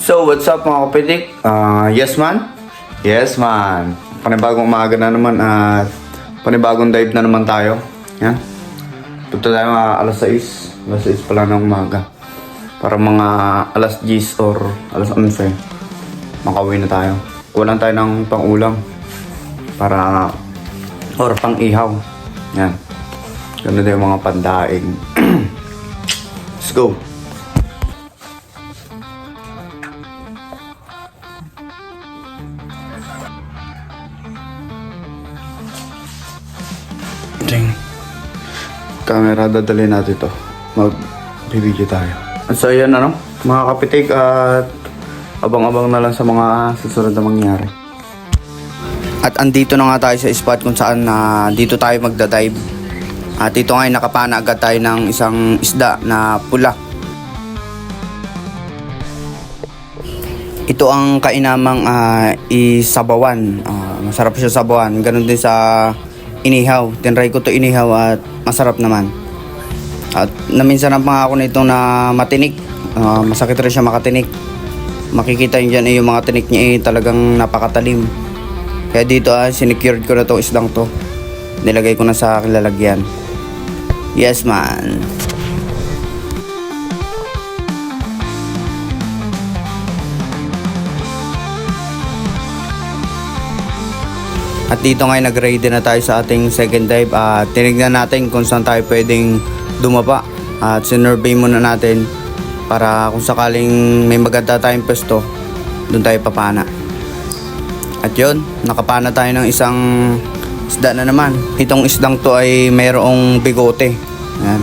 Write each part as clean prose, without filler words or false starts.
So, what's up mga kapitik? Yes man? Yes man. Panibagong umaga na naman at panibagong dive na naman tayo. Yan. Punta tayo mga alas 6. Alas 6 pala ng umaga. Para mga alas 10 or alas 11. Makauwi na tayo. Kulang tayo ng pang-ulam. Para or pang-ihaw. Yan. Ganun din yung mga pandaing. Let's go. Camera, dadalhin natin ito. Mag-video tayo. So yan mga kapitik, at abang-abang na lang sa mga susunod na mangyari. At andito na nga tayo sa spot kung saan dito tayo magdadive. At dito nga nakapana agad tayo ng isang isda na pula. Ito ang kainamang isabawan. Masarap siya sabawan. Ganun din sa inihaw. Tinry ko to inihaw at masarap naman. At naminsan ang pangako nito na matinik. Masakit rin siya makatinik. Makikita nyo dyan yung mga tinik niya talagang napakatalim. Kaya dito sinecured ko na tong isdang to. Nilagay ko na sa aking lalagyan. Yes man. At dito ngayon nag-ready na tayo sa ating second dive. Tinignan natin kung saan tayo pwedeng dumapa. At sinurvey muna natin para kung sakaling may maganda tayong pwesto, doon tayo papana. At yun, nakapana tayo ng isang isda na naman. Itong isdang to ay mayroong bigote. Yan.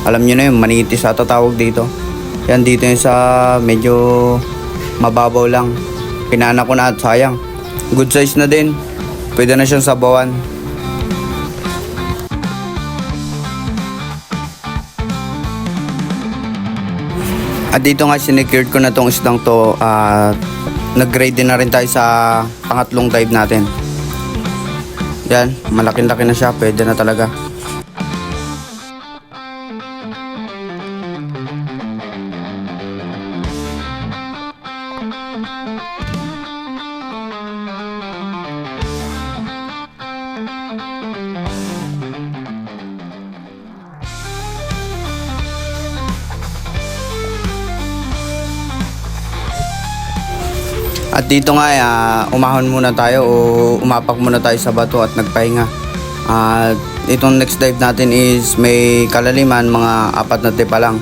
Alam nyo na yun, manitis ata tawag dito. Yan, dito yun sa medyo mababaw lang. Pinana ko na at sayang. Good size na din. Pwede na siyang sabawan. At dito nga sinecured ko na tong isdang to. Nag-grade din na rin tayo sa pangatlong dive natin. Yan, malaking-laki na siya. Pwede na talaga. At dito nga umahon muna tayo o umapak muna tayo sa bato at nagpahinga. At itong next dive natin is may kalaliman, mga 4 na tipa lang.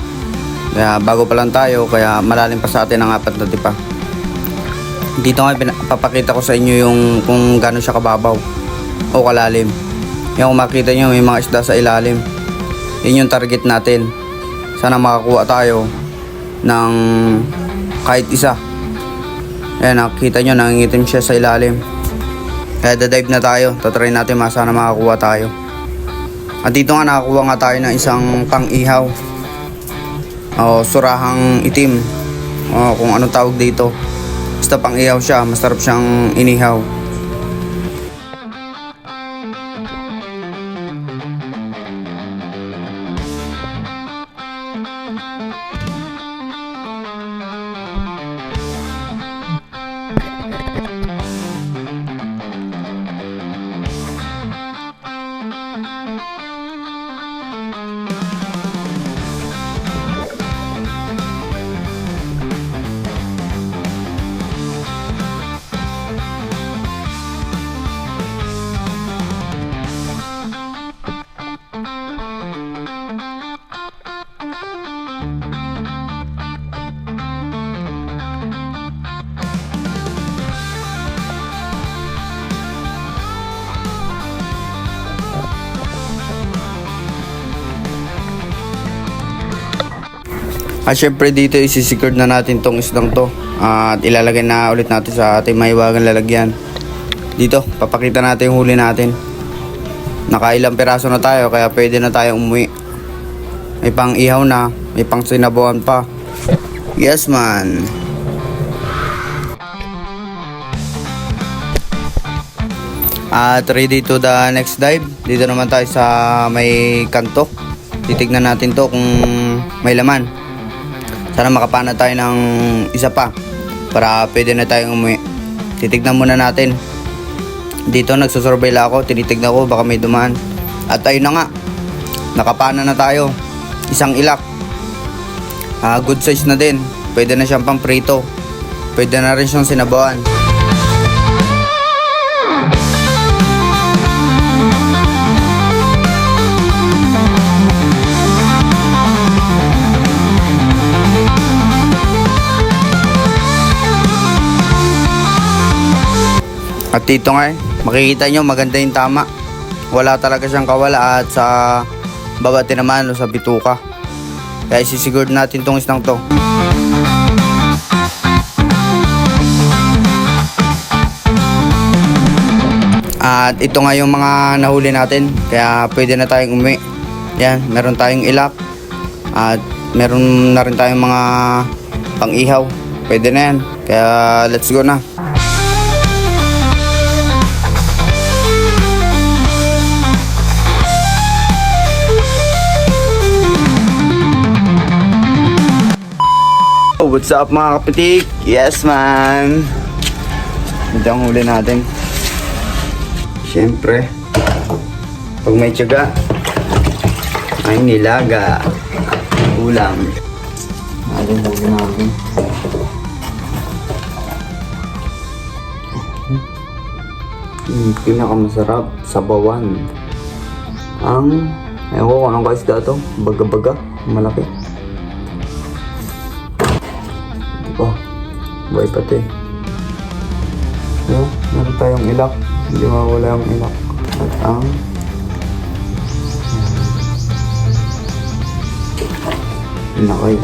Kaya bago pa lang tayo, kaya malalim pa sa atin ang 4 na tipa. Dito nga papakita ko sa inyo yung kung gaano siya kababaw o kalalim. Yung kung makita nyo may mga isda sa ilalim. Yun yung target natin. Sana makakuha tayo ng kahit isa. Ayan, nakikita nyo, nangingitim siya sa ilalim. Kaya dadive na tayo. Tatry natin sana makakuha tayo. At dito nga nakakuha nga tayo ng isang pang-ihaw. O surahang itim. O kung anong tawag dito. Basta pang-ihaw siya. Masarap siyang inihaw. At syempre dito isi-secured na natin tong isdang to. At ilalagay na ulit natin sa ating mahiwagang lalagyan. Dito, papakita natin yung huli natin. Nakailang piraso na tayo kaya pwede na tayo umuwi. May pang ihaw na, may pang sinabawan pa. Yes man. At ready to the next dive. Dito naman tayo sa may kanto. Titignan natin to kung may laman. Sana makapana tayo ng isa pa. para pwede na tayong umuwi. Titignan muna natin. Dito nagsusurveil ako, tinitignan ko baka may dumaan. At ayun na nga, nakapana na tayo. Isang ilak. Good size na din. Pwede na siyang pamprito. Pwede na rin siyang sinabawan. At dito nga makikita nyo maganda yung tama. Wala talaga siyang kawala at sa babati naman o sa bituka. Kaya isisigurd natin tong isang to. At ito nga yung mga nahuli natin. Kaya pwede na tayong umuwi. Yan, meron tayong ilak. At meron na rin tayong mga pang-ihaw. Pwede na yan. Kaya let's go na. What's up mga kapitik? Yes man! Ito ang huli natin. Siyempre, pag may tiyaga, ay nilaga. Ulam. Ating huli natin. Pinakamasarap, sabawan. Ewan ko kung anong kaisda to. Baga-baga. Malaki. Buhay pati. Meron tayong ilak. Hindi mawala yung ilak. At ang inakay.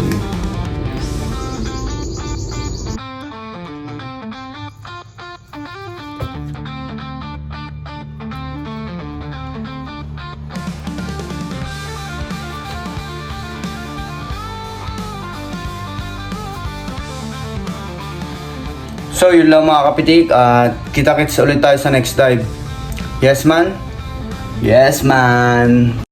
So yun lang mga kapitik at kita-kits ulit tayo sa next dive. Yes man? Yes man!